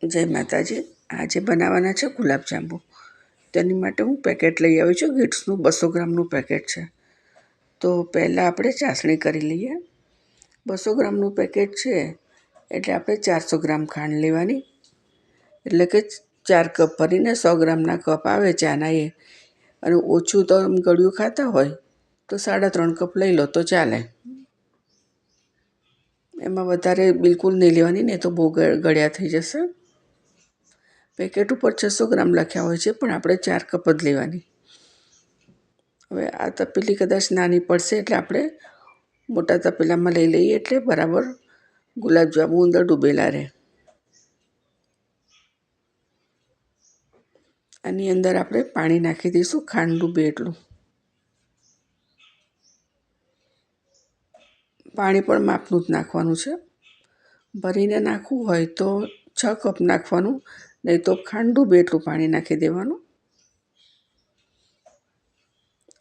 જય માતાજી. આજે બનાવવાના છે ગુલાબજાંબુ. તેની માટે હું પેકેટ લઈ આવી છું. ગિટ્સનું 200 ગ્રામનું પેકેટ છે. તો પહેલાં આપણે ચાસણી કરી લઈએ. 200 ગ્રામનું પેકેટ છે એટલે આપણે 400 ગ્રામ ખાંડ લેવાની. એટલે કે 4 કપ ભરીને 100 ગ્રામના કપ આવે ચાના એ. અને ઓછું તો ગળ્યું ખાતા હોય તો 3.5 કપ લઈ લો તો ચાલે. એમાં વધારે બિલકુલ નહીં લેવાની, નહીં તો બહુ ગળ્યા થઈ જશે. પેકેટ ઉપર 600 ગ્રામ લખ્યા હોય છે, પણ આપણે 4 કપ જ લેવાની. હવે આ તપેલી કદાચ નાની પડશે એટલે આપણે મોટા તપેલામાં લઈ લઈએ, એટલે બરાબર ગુલાબજાંબુ અંદર ડૂબેલા રહે. આની અંદર આપણે પાણી નાખી દઈશું, ખાંડ ડૂબે એટલું. પાણી પણ માપનું જ નાખવાનું છે. ભરીને નાખવું હોય તો 6 કપ નાખવાનું, નહીં તો ખાંડ ડૂબે એટલું પાણી નાખી દેવાનું.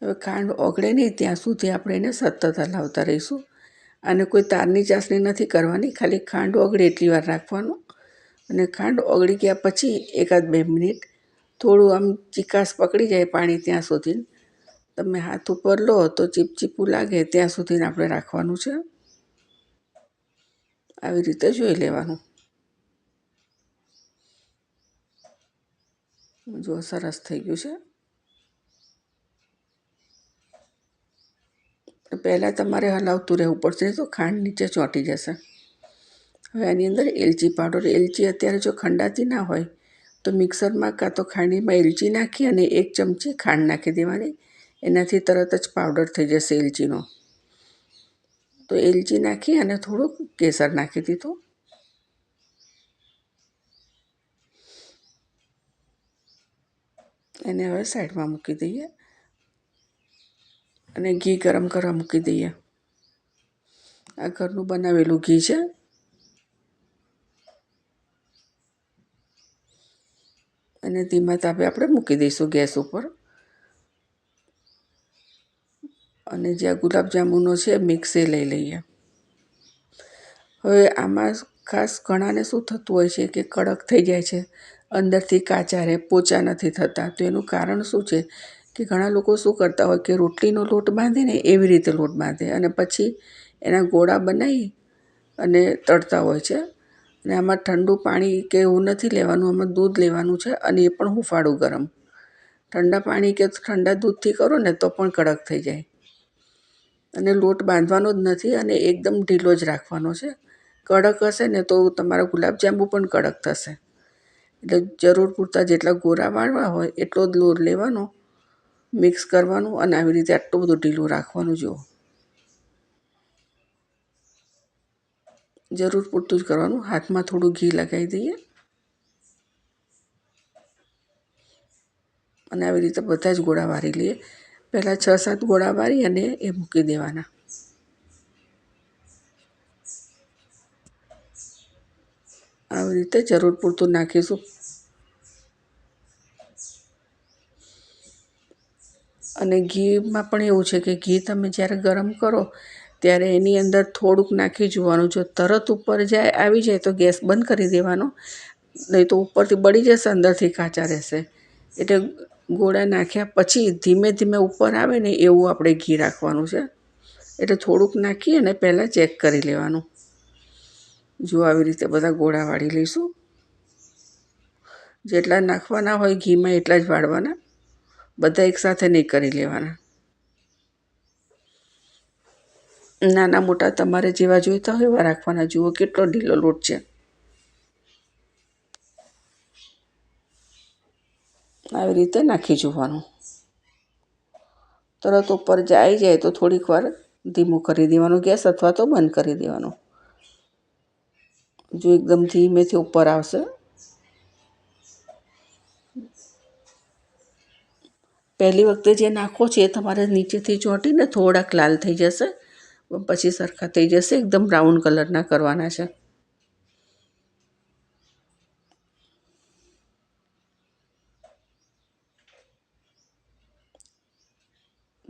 હવે ખાંડ ઓગળે નહીં ત્યાં સુધી આપણે એને સતત હલાવતા રહીશું. અને કોઈ તારની ચાસણી નથી કરવાની, ખાલી ખાંડ ઓગળે એટલી વાર રાખવાનું. અને ખાંડ ઓગળી ગયા પછી 1-2 મિનિટ થોડું આમ ચીકાશ પકડી જાય પાણી ત્યાં સુધી તમે હાથ ઉપર લો તો ચીપચીપું લાગે ત્યાં સુધી આપણે રાખવાનું છે. આવી રીતે જોઈ લેવાનું. જો સરસ થઈ ગયું છે. પહેલાં તમારે હલાવતું રહેવું પડશે, તો ખાંડ નીચે ચોંટી જશે. હવે આની અંદર એલચી પાવડર. એલચી અત્યારે જો ખંડાતી ના હોય તો મિક્સરમાં કાં તો ખાંડીમાં એલચી નાખી અને 1 ચમચી ખાંડ નાખી દેવાની. એનાથી તરત જ પાવડર થઈ જશે એલચીનો. તો એલચી નાખી અને થોડુંક કેસર નાખી દીધું. એને હવે સાઈડમાં મૂકી દઈએ અને ઘી ગરમ કરવા મૂકી દઈએ. આ ઘરનું બનાવેલું ઘી છે. અને ધીમા તાપે આપણે મૂકી દઈશું ગેસ ઉપર. અને જે આ ગુલાબજાંબુનો છે મિક્સ એ લઈ લઈએ. હવે આમાં ખાસ ઘણાને શું થતું હોય છે કે કડક થઈ જાય છે, અંદરથી કાચા રહે, પોચા નથી થતા. તો એનું કારણ શું છે કે ઘણા લોકો શું કરતા હોય કે રોટલીનો લોટ બાંધે ને એવી રીતે લોટ બાંધે અને પછી એના ગોળા બનાવી અને તળતા હોય છે. અને આમાં ઠંડુ પાણી કે એવું નથી લેવાનું, આમાં દૂધ લેવાનું છે અને એ પણ હુંફાળું ગરમ. ઠંડા પાણી કે ઠંડા દૂધથી કરો ને તો પણ કડક થઈ જાય. અને લોટ બાંધવાનો જ નથી અને એકદમ ઢીલો જ રાખવાનો છે. કડક હશે ને તો તમારા ગુલાબજાંબુ પણ કડક થશે. એટલે જરૂર પૂરતા જેટલા ગોળા વાળવા હોય એટલો જ લોટ લેવાનો, મિક્સ કરવાનું અને આવી રીતે આટલું બધું ઢીલું રાખવાનું. જુઓ, જરૂર પૂરતું જ કરવાનું. હાથમાં થોડું ઘી લગાવી દઈએ અને આવી રીતે બધા જ ગોળા વાળી લઈએ. પહેલાં 6-7 ગોળા વાળી અને એ મૂકી દેવાના. આવી રીતે જરૂર પૂરતું નાખીશું. અને ઘીમાં પણ એવું છે કે ઘી તમે જ્યારે ગરમ કરો ત્યારે એની અંદર થોડુંક નાખી જોવાનું. જો તરત ઉપર આવી જાય તો ગેસ બંધ કરી દેવાનો, નહીં તો ઉપરથી બળી જશે, અંદરથી કાચા રહેશે. એટલે ગોળા નાખ્યા પછી ધીમે ધીમે ઉપર આવે ને એવું આપણે ઘી રાખવાનું છે. એટલે થોડુંક નાખી અને પહેલાં ચેક કરી લેવાનું. જો આવી રીતે બધા ગોળા વાળી લઈશું. જેટલા નાખવાના હોય ઘીમાં એટલા જ વાળવાના, બધા એકસાથે નહીં કરી લેવાના. નાના મોટા તમારે જેવા જોઈતા હોય એવા રાખવાના. જુઓ કેટલો ઢીલો લોટ છે. આવી રીતે નાખી જોવાનું. તરત ઉપર આવી જાય તો થોડીક વાર ધીમું કરી દેવાનું ગેસ, અથવા તો બંધ કરી દેવાનું. જો એકદમ ધીમેથી ઉપર આવશે. પહેલી વખતે જે નાખો છે એ તમારે નીચેથી ચોંટીને થોડાક લાલ થઈ જશે, પછી સરખા થઈ જશે. એકદમ બ્રાઉન કલરના કરવાના છે.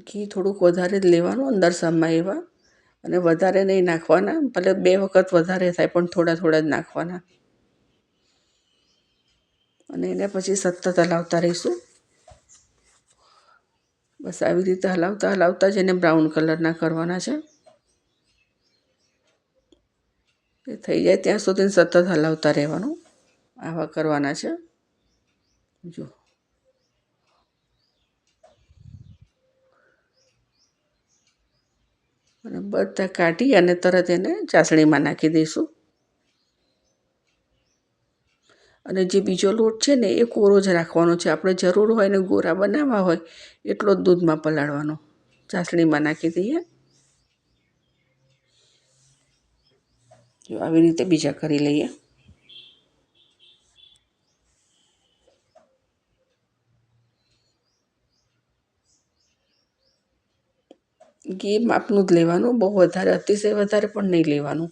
ઘી થોડુંક વધારે જ લેવાનું અંદર સમાય એવા, અને વધારે નહીં નાખવાના. ભલે 2 વખત વધારે થાય પણ થોડા થોડા જ નાખવાના. અને એને પછી સતત હલાવતા રહીશું. બસ આવી રીતે હલાવતા હલાવતા જ એને બ્રાઉન કલરના કરવાના છે. એ થઈ જાય ત્યાં સુધી સતત હલાવતા રહેવાનું. આવા કરવાના છે. જો અને બધા કાઢી અને તરત એને ચાસણીમાં નાખી દઈશું. અને જે બીજો લોટ છે ને એ કોરો જ રાખવાનો છે. આપણે જરૂર હોય ને ગોરા બનાવવા હોય એટલો જ દૂધમાં પલાળવાનો. ચાસણીમાં નાખી દઈએ. જો આવી રીતે બીજા કરી લઈએ. ઘી માપનું જ લેવાનું, બહુ વધારે અતિશય વધારે પણ નહીં લેવાનું.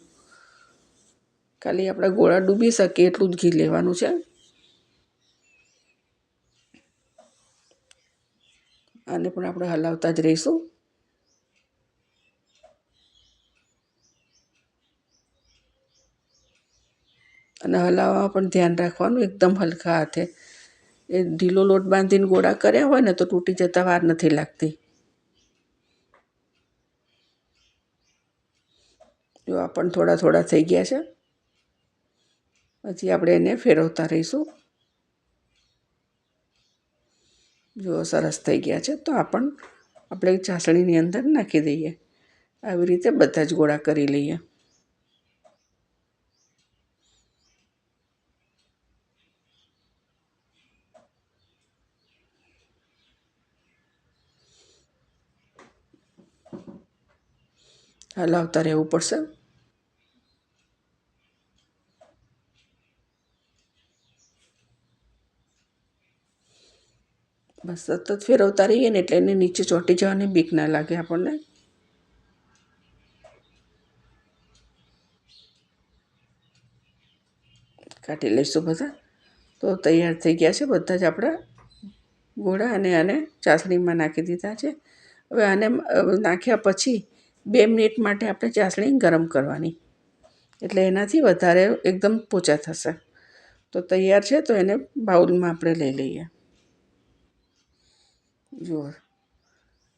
ખાલી આપણે ગોળા ડૂબી શકીએ એટલું જ ઘી લેવાનું છે. આને પણ આપણે હલાવતા જ રહીશું. અને હલાવવામાં પણ ધ્યાન રાખવાનું, એકદમ હલકા હાથે. એ ઢીલો લોટ બાંધીને ગોળા કર્યા હોય ને તો તૂટી જતા વાર નથી લાગતી. જો આ પણ થોડા થોડા થઈ ગયા છે. પછી આપણે એને ફેરવતા રહીશું. જો સરસ થઈ ગયા છે તો આપણે ચાસણીની અંદર નાખી દઈએ. આવી રીતે બધા જ ગોળા કરી લઈએ. હલાવતા રહેવું પડશે. બસ સતત ફેરવતા રહીએ ને એટલે એને નીચે ચોંટી જવાની બીક ના લાગે આપણને. કાઢી લઈશું બધા. તો તૈયાર થઈ ગયા છે બધા જ આપણા ગોળા. અને આને ચાસણીમાં નાખી દીધા છે. હવે આને નાખ્યા પછી 2 મિનિટ માટે આપણે ચાસણી ગરમ કરવાની. એટલે એનાથી વધારે એકદમ પોચા થશે. તો તૈયાર છે તો એને બાઉલમાં આપણે લઈ લઈએ. જુઓ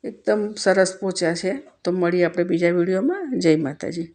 એકદમ સરસ પોચા છે. તો મળીએ આપણે બીજા વિડીયોમાં. જય માતાજી.